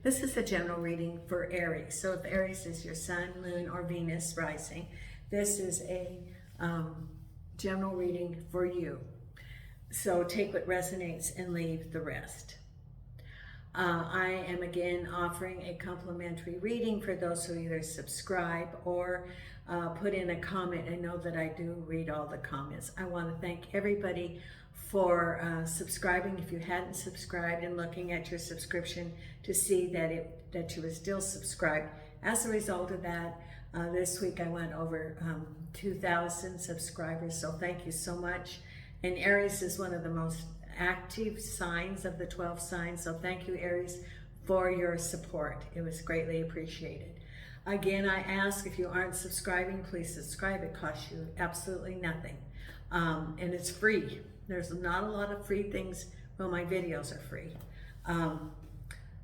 This is a general reading for Aries. So if Aries is your sun, moon, or Venus rising, this is a general reading for you. So take what resonates and leave the rest. I am again offering a complimentary reading for those who either subscribe or put in a comment. I know that I do read all the comments. I want to thank everybody for subscribing. If you hadn't subscribed, and looking at your subscription to see that you were still subscribed. As a result of that, this week I went over 2,000 subscribers, so thank you so much. And Aries is one of the most active signs of the 12 signs, so thank you, Aries, for your support. It was greatly appreciated. Again, I ask, if you aren't subscribing, please subscribe. It costs you absolutely nothing, and it's free. There's not a lot of free things. Well, my videos are free,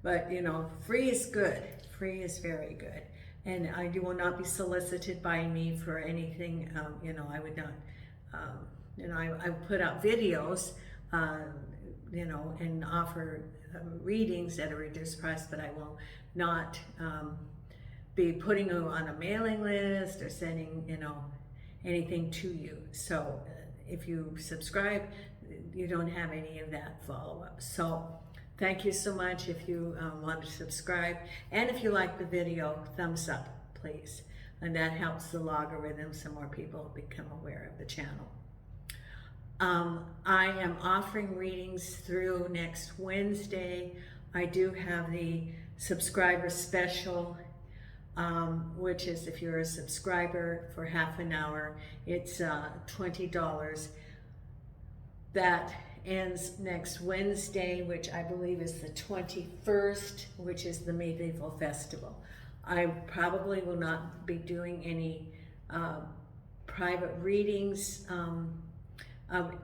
but you know, free is good. Free is very good, and you will not be solicited by me for anything. You know, I would not. You know, I put out videos, you know, and offer readings at a reduced price, but I will not be putting you on a mailing list or sending, you know, anything to you. So if you subscribe, you don't have any of that follow-up. So thank you so much if you want to subscribe. And if you like the video, thumbs up, please. And that helps the logarithm so more people become aware of the channel. I am offering readings through next Wednesday. I do have the subscriber special, which is, if you're a subscriber for half an hour, it's $20. That ends next Wednesday, which I believe is the 21st, which is the Medieval Festival. I probably will not be doing any private readings.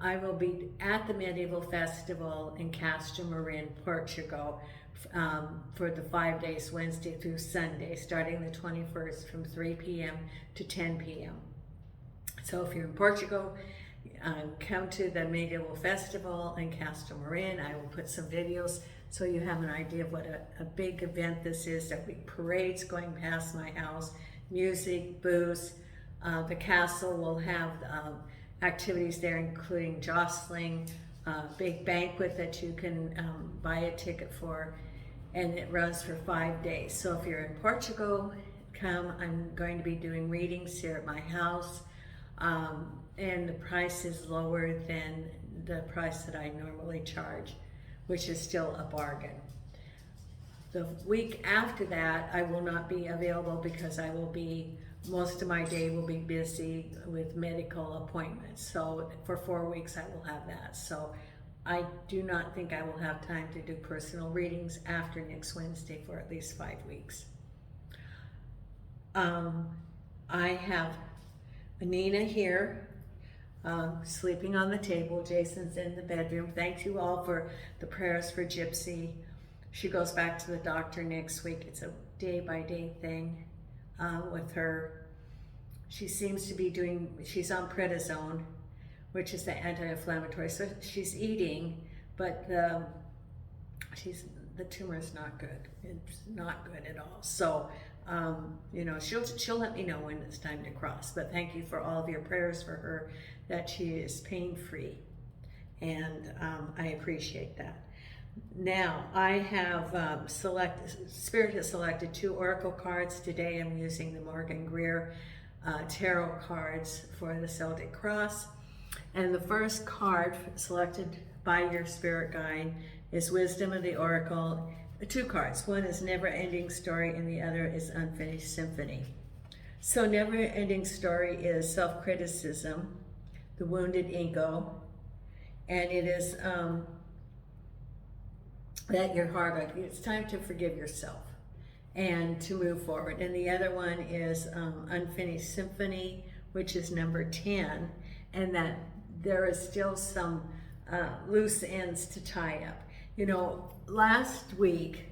I will be at the Medieval Festival in Castro Marin, Portugal, for the 5 days, Wednesday through Sunday, starting the 21st from 3 p.m. to 10 p.m. So if you're in Portugal, come to the Medieval Festival in Castro Marin. I will put some videos so you have an idea of what a big event this is. There'll be parades going past my house, music, booze. The castle will have activities there, including jostling, big banquet that you can buy a ticket for, and it runs for 5 days. So if you're in Portugal, come. I'm going to be doing readings here at my house, and the price is lower than the price that I normally charge, which is still a bargain. The week after that, I will not be available because I will be, most of my day will be busy with medical appointments. So for 4 weeks I will have that. So I do not think I will have time to do personal readings after next Wednesday for at least 5 weeks. I have Nina here, sleeping on the table. Jason's in the bedroom. Thank you all for the prayers for Gypsy. She goes back to the doctor next week. It's a day-by-day thing with her. She seems to be she's on prednisone, which is the anti-inflammatory. So she's eating, but the tumor is not good. It's not good at all. So, you know, she'll let me know when it's time to cross. But thank you for all of your prayers for her, that she is pain-free. And I appreciate that. Now, I have Spirit has selected 2 oracle cards. Today I'm using the Morgan Greer tarot cards for the Celtic Cross. And the first card selected by your spirit guide is Wisdom of the Oracle. 2 cards. One is Never Ending Story and the other is Unfinished Symphony. So Never Ending Story is self-criticism, the wounded ego, and it is that your heart, it's time to forgive yourself and to move forward. And the other one is Unfinished Symphony, which is number 10, and that there is still some loose ends to tie up. You know, last week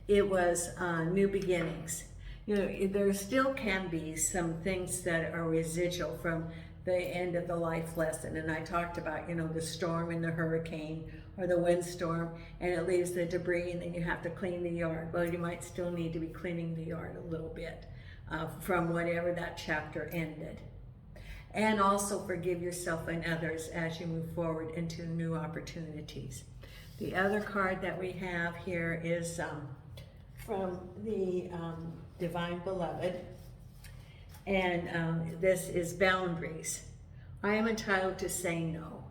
it was new beginnings. You know, there still can be some things that are residual from the end of the life lesson. And I talked about, you know, the storm and the hurricane or the windstorm, and it leaves the debris, and then you have to clean the yard. Well, you might still need to be cleaning the yard a little bit from whatever that chapter ended. And also forgive yourself and others as you move forward into new opportunities. The other card that we have here is from the Divine Beloved. And this is boundaries. I am entitled to say no.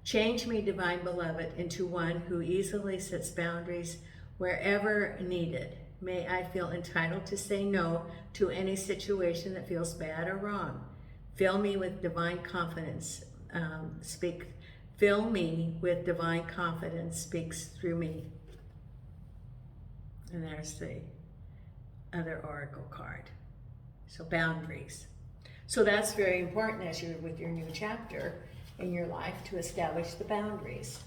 Change me, Divine Beloved, into one who easily sets boundaries wherever needed. May I feel entitled to say no to any situation that feels bad or wrong. Fill me with divine confidence. Fill me with divine confidence. Speaks through me. And there's the other oracle card. So boundaries. So that's very important as you're with your new chapter in your life, to establish the boundaries.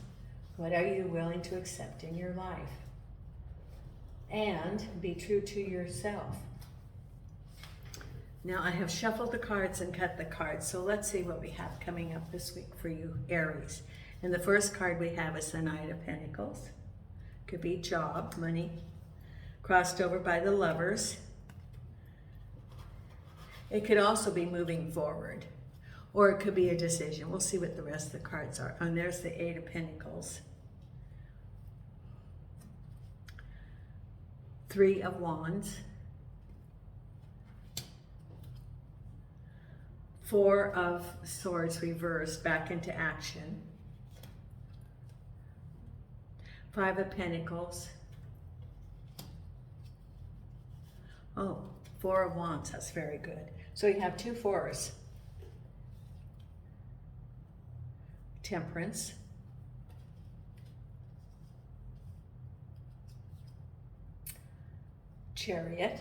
What are you willing to accept in your life? And be true to yourself. Now I have shuffled the cards and cut the cards, so let's see what we have coming up this week for you, Aries. And the first card we have is the Knight of Pentacles. Could be job, money, crossed over by the Lovers. It could also be moving forward, or it could be a decision. We'll see what the rest of the cards are. And there's the Eight of Pentacles. Three of Wands. Four of Swords reversed back into action. Five of Pentacles. Oh, Four of Wands, that's very good. So you have two fours. Temperance. Chariot.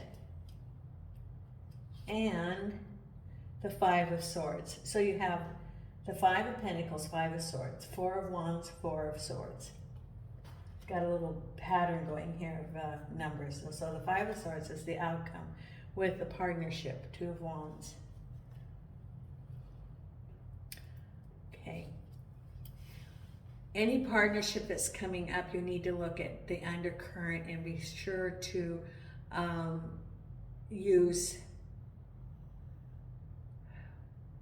And the Five of Swords. So you have the Five of Pentacles, Five of Swords, Four of Wands, Four of Swords. Got a little pattern going here of numbers. So the Five of Swords is the outcome with the partnership, Two of Wands. Okay. Any partnership that's coming up, you need to look at the undercurrent and be sure to use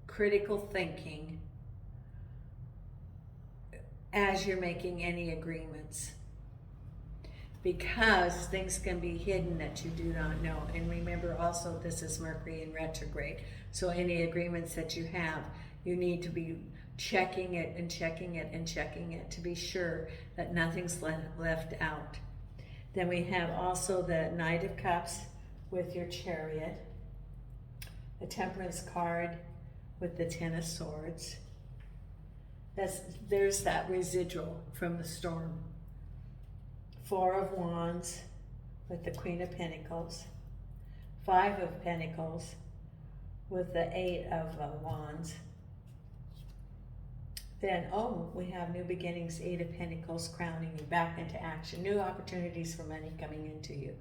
critical thinking as you're making any agreements, because things can be hidden that you do not know. And remember also, this is Mercury in retrograde, so any agreements that you have, you need to be checking it and checking it and checking it to be sure that nothing's left out. Then we have also the Knight of Cups with your Chariot, the Temperance card with the Ten of Swords. There's that residual from the storm. Four of Wands with the Queen of Pentacles. Five of Pentacles with the Eight of Wands. Then, we have new beginnings, Eight of Pentacles crowning you back into action. New opportunities for money coming into you.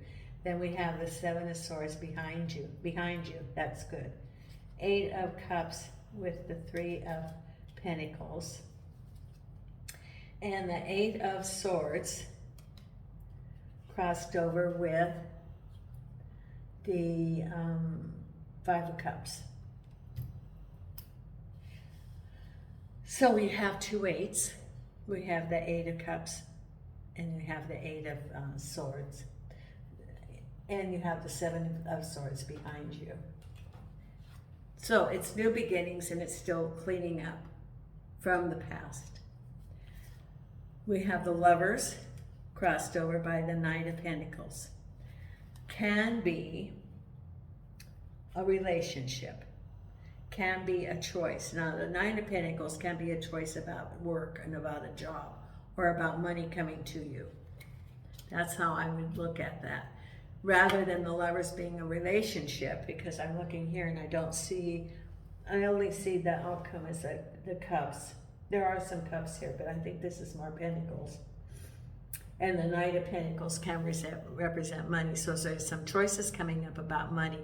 Then we have the Seven of Swords behind you. That's good. Eight of Cups with the Three of Pentacles. And the Eight of Swords crossed over with the Five of Cups. So we have two eights. We have the Eight of Cups, and we have the Eight of Swords. And you have the Seven of Swords behind you. So it's new beginnings, and it's still cleaning up from the past. We have the Lovers crossed over by the Knight of Pentacles. Can be a relationship, can be a choice. Now, the Nine of Pentacles can be a choice about work and about a job or about money coming to you. That's how I would look at that, rather than the Lovers being a relationship, because I'm looking here and I only see the outcome as the Cups. There are some Cups here, but I think this is more Pentacles. And the Knight of Pentacles can represent money. So there's some choices coming up about money.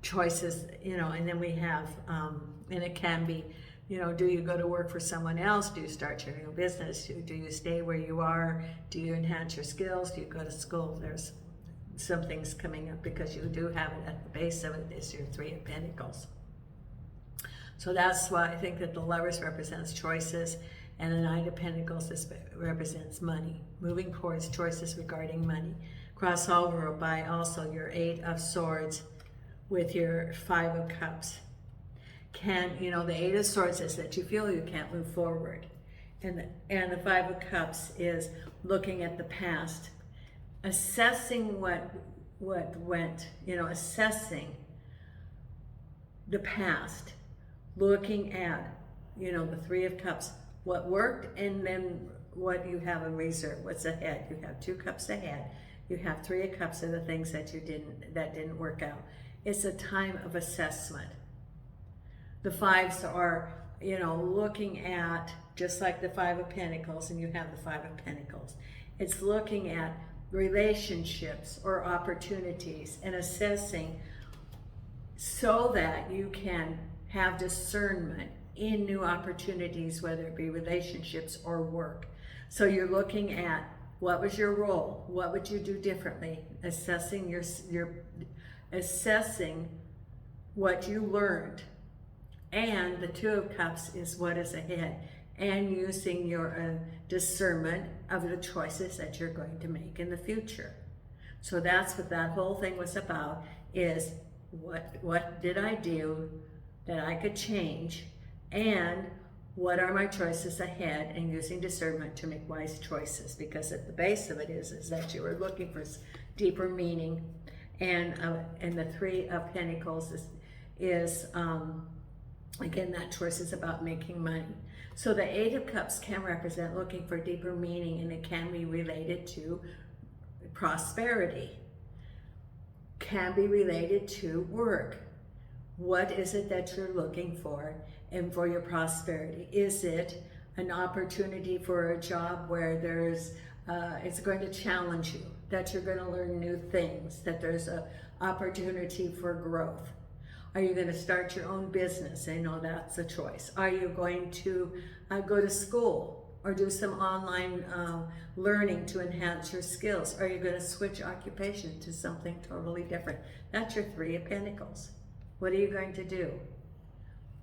choices, you know, and then we have, and it can be, you know, do you go to work for someone else? Do you start your own business? Do you stay where you are? Do you enhance your skills? Do you go to school? There's some things coming up because you do have it at the base of it is your Three of Pentacles. So that's why I think that the Lovers represents choices, and the Knight of Pentacles represents money, moving towards choices regarding money. Cross over by also your Eight of Swords with your Five of Cups. You know, the Eight of Swords is that you feel you can't move forward. And the Five of Cups is looking at the past, assessing what went, you know, assessing the past, looking at, you know, the Three of Cups, what worked, and then what you have in reserve, what's ahead. You have Two Cups ahead. You have Three of Cups are the things that didn't work out. It's a time of assessment. The fives are, you know, looking at, just like the Five of Pentacles, and you have the Five of Pentacles. It's looking at relationships or opportunities and assessing so that you can have discernment in new opportunities, whether it be relationships or work. So you're looking at what was your role, what would you do differently, assessing assessing what you learned, and the Two of Cups is what is ahead, and using your discernment of the choices that you're going to make in the future. So that's what that whole thing was about, is what did I do that I could change, and what are my choices ahead, and using discernment to make wise choices, because at the base of it is that you are looking for deeper meaning, and the Three of Pentacles is again, that choice is about making money. So the Eight of Cups can represent looking for deeper meaning, and it can be related to prosperity, can be related to work. What is it that you're looking for and for your prosperity? Is it an opportunity for a job where there's it's going to challenge you, that you're going to learn new things, that there's an opportunity for growth? Are you going to start your own business? I know that's a choice. Are you going to go to school or do some online learning to enhance your skills? Are you going to switch occupation to something totally different? That's your Three of Pentacles. What are you going to do?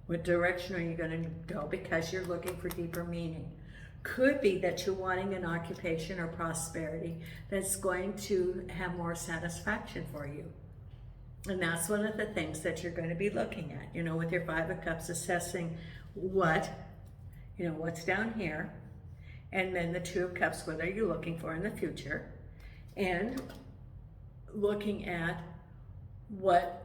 What direction are you going to go? Because you're looking for deeper meaning. Could be that you're wanting an occupation or prosperity that's going to have more satisfaction for you. And that's one of the things that you're going to be looking at, you know, with your Five of Cups, assessing what, you know, what's down here. And then the Two of Cups, what are you looking for in the future? And looking at what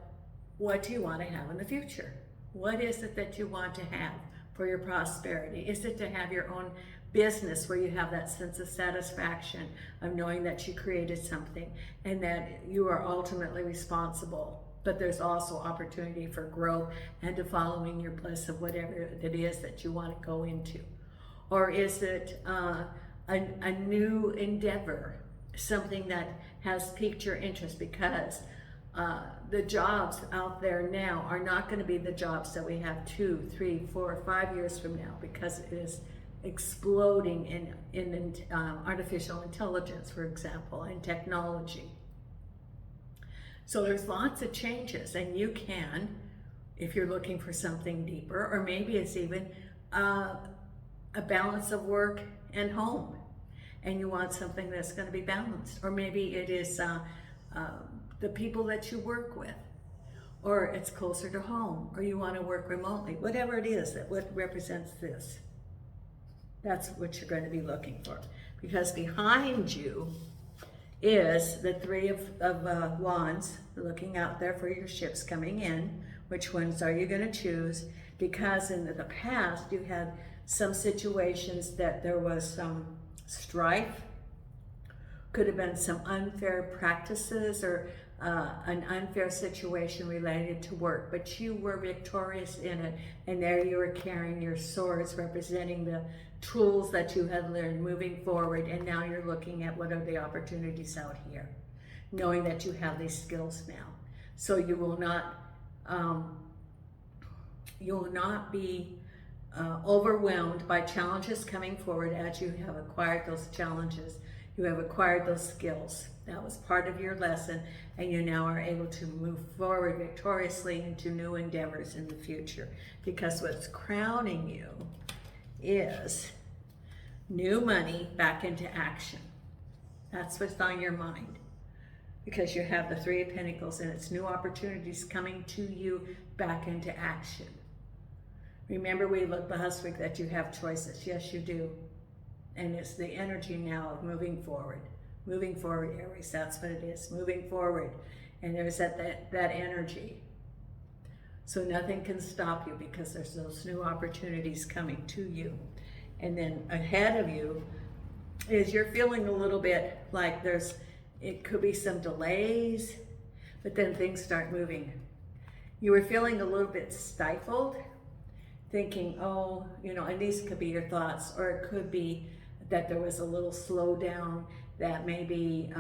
do you want to have in the future? What is it that you want to have for your prosperity? Is it to have your own business where you have that sense of satisfaction of knowing that you created something and that you are ultimately responsible, but there's also opportunity for growth and to following your bliss of whatever it is that you want to go into? Or is it a new endeavor, something that has piqued your interest? Because the jobs out there now are not going to be the jobs that we have 2, 3, 4, 5 years from now, because it is exploding in artificial intelligence, for example, and technology. So there's lots of changes, and you can, if you're looking for something deeper, or maybe it's even a balance of work and home, and you want something that's going to be balanced. Or maybe it is the people that you work with, or it's closer to home, or you want to work remotely. Whatever it is that what represents this, that's what you're going to be looking for. Because behind you is the Three of Wands, looking out there for your ships coming in. Which ones are you going to choose? Because in the past you had some situations that there was some strife, could have been some unfair practices, or an unfair situation related to work, but you were victorious in it, and there you were carrying your swords, representing the tools that you had learned moving forward, and now you're looking at what are the opportunities out here, knowing that you have these skills now. So you will not You'll not be overwhelmed by challenges coming forward as you have acquired those challenges. You have acquired those skills. That was part of your lesson, and you now are able to move forward victoriously into new endeavors in the future. Because what's crowning you is new money back into action. That's what's on your mind. Because you have the Three of Pentacles, and it's new opportunities coming to you back into action. Remember, we looked last week that you have choices. Yes, you do. And it's the energy now of moving forward. Moving forward, Aries, that's what it is. Moving forward. And there's that energy. So nothing can stop you because there's those new opportunities coming to you. And then ahead of you is you're feeling a little bit like it could be some delays, but then things start moving. You were feeling a little bit stifled, thinking, oh, and these could be your thoughts, or it could be that there was a little slowdown, that maybe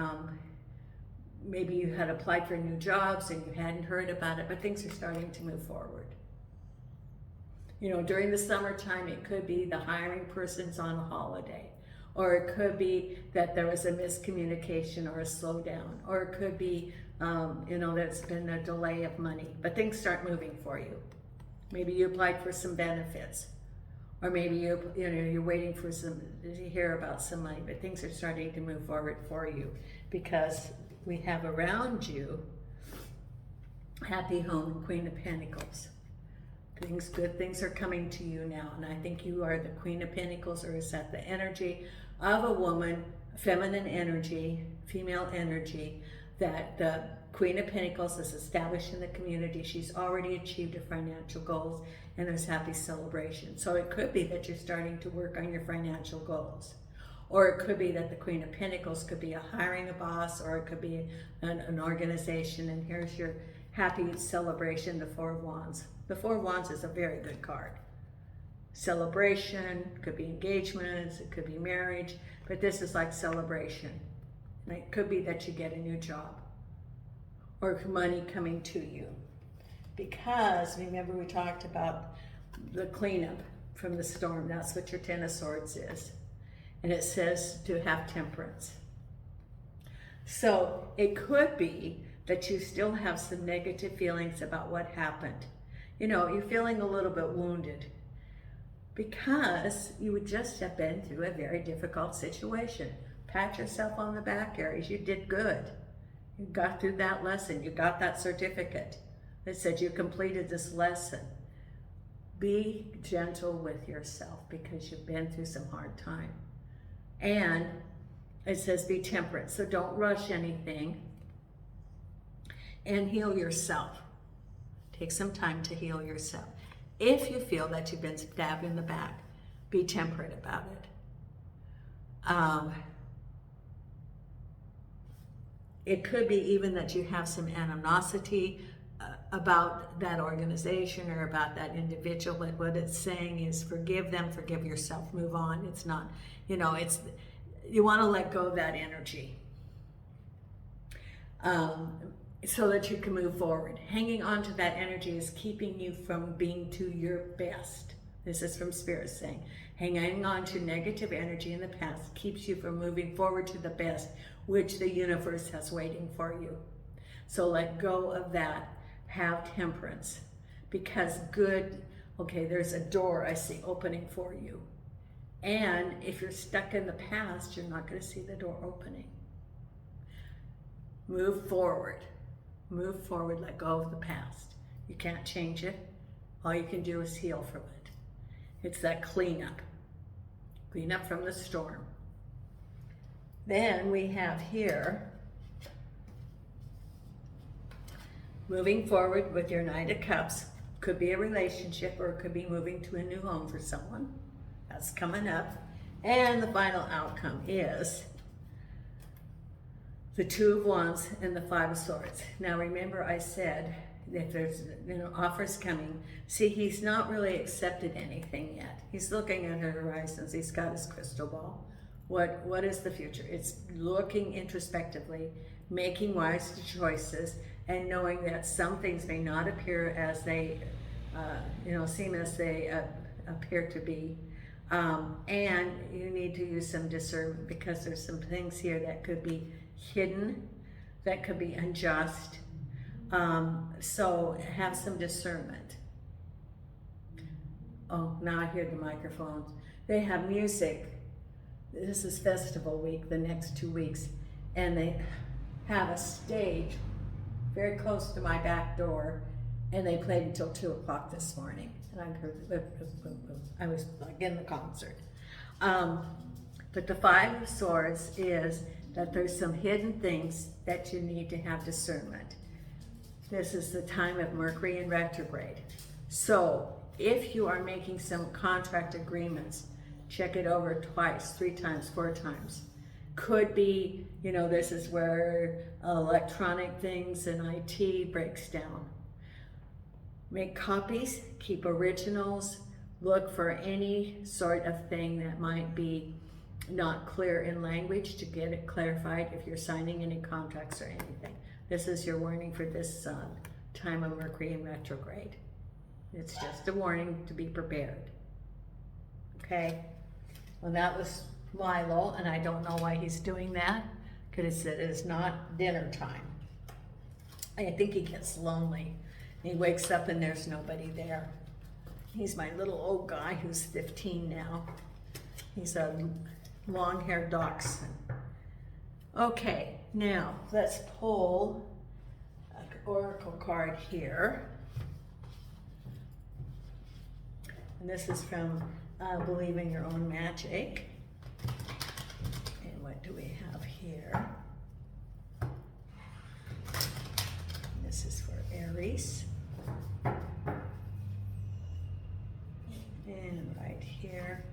you had applied for new jobs and you hadn't heard about it, but things are starting to move forward. During the summertime, it could be the hiring person's on a holiday, or it could be that there was a miscommunication or a slowdown, or it could be, there's been a delay of money, but things start moving for you. Maybe you applied for some benefits, or maybe you're waiting for to hear about some money, but things are starting to move forward for you because we have around you Happy Home, Queen of Pentacles. Good things are coming to you now, and I think you are the Queen of Pentacles, or is that the energy of a woman, feminine energy, female energy, that the Queen of Pentacles is established in the community. She's already achieved her financial goals, and there's happy celebration. So it could be that you're starting to work on your financial goals. Or it could be that the Queen of Pentacles could be hiring a boss, or it could be an organization, and here's your happy celebration, the Four of Wands. The Four of Wands is a very good card. Celebration, could be engagements, it could be marriage, but this is like celebration. And it could be that you get a new job, or money coming to you. Because, remember we talked about the cleanup from the storm. That's what your Ten of Swords is. And it says to have temperance. So it could be that you still have some negative feelings about what happened. You're feeling a little bit wounded because you would just have been through a very difficult situation. Pat yourself on the back, Aries. You did good. You got through that lesson. You got that certificate that said you completed this lesson. Be gentle with yourself because you've been through some hard time. And it says be temperate. So don't rush anything. And heal yourself. Take some time to heal yourself. If you feel that you've been stabbed in the back, be temperate about it. It could be even that you have some animosity about that organization or about that individual, but what it's saying is forgive them, forgive yourself, move on. It's not, you want to let go of that energy. So that you can move forward. Hanging on to that energy is keeping you from being to your best. This is from Spirit saying, hanging on to negative energy in the past keeps you from moving forward to the best, which the universe has waiting for you. So let go of that. Have temperance. Because there's a door I see opening for you. And if you're stuck in the past, you're not going to see the door opening. Move forward. Move forward, let go of the past. You can't change it. All you can do is heal from it. It's that cleanup. Cleanup from the storm. Then we have here, moving forward with your Knight of Cups. Could be a relationship, or it could be moving to a new home for someone. That's coming up. And the final outcome is the Two of Wands and the Five of Swords. Now remember I said if there's offers coming, see, he's not really accepted anything yet. He's looking at her horizons. He's got his crystal ball. What is the future? It's looking introspectively, making wise choices, and knowing that some things may not appear as they, seem as they appear to be. And you need to use some discernment, because there's some things here that could be hidden, that could be unjust. So have some discernment. Oh, now I hear the microphones. They have music. This is festival week, the next 2 weeks, and they have a stage very close to my back door, and they played until 2 o'clock this morning, and I heard, I was like in the concert. But the Five of Swords is that there's some hidden things that you need to have discernment. This is the time of Mercury in retrograde. So if you are making some contract agreements, check it over twice, 3 times, 4 times. Could be, this is where electronic things and IT breaks down. Make copies, keep originals, look for any sort of thing that might be not clear in language to get it clarified if you're signing any contracts or anything. This is your warning for this time of Mercury in retrograde. It's just a warning to be prepared. Okay? Well, that was Milo, and I don't know why he's doing that, because it is not dinner time. I think he gets lonely. He wakes up and there's nobody there. He's my little old guy who's 15 now. He's a long-haired dachshund. Okay, now let's pull an oracle card here. And this is from Believe in Your Own Magic. And what do we have here? This is for Aries. And right here,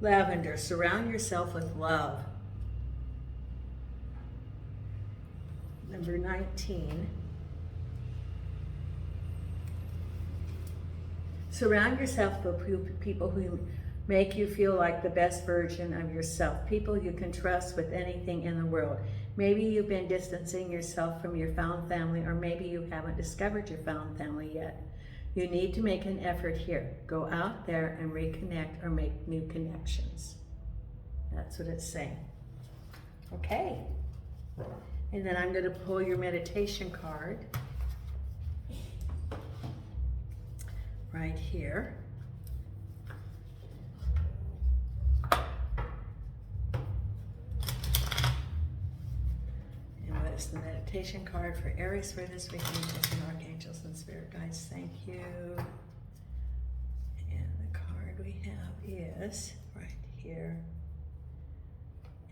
lavender, surround yourself with love. Number 19. Surround yourself with people who make you feel like the best version of yourself, people you can trust with anything in the world. Maybe you've been distancing yourself from your found family, or maybe you haven't discovered your found family yet. You need to make an effort here. Go out there and reconnect or make new connections. That's what it's saying. Okay. And then I'm going to pull your meditation card right here. And what is the meditation card for Aries for this week? Angels and archangels and spirit guides, thank you. And the card we have is right here.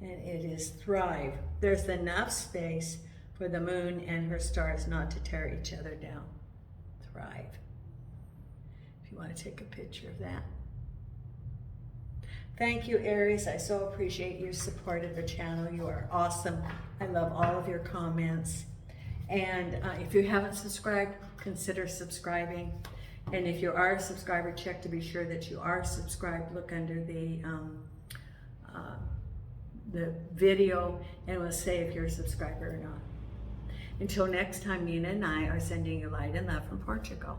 And it is thrive. There's enough space for the moon and her stars not to tear each other down. Thrive. If you want to take a picture of that. Thank you, Aries. I so appreciate your support of the channel. You are awesome. I love all of your comments. And if you haven't subscribed, consider subscribing. And if you are a subscriber, check to be sure that you are subscribed. Look under the video, and it will say if you're a subscriber or not. Until next time, Nina and I are sending you light and love from Portugal.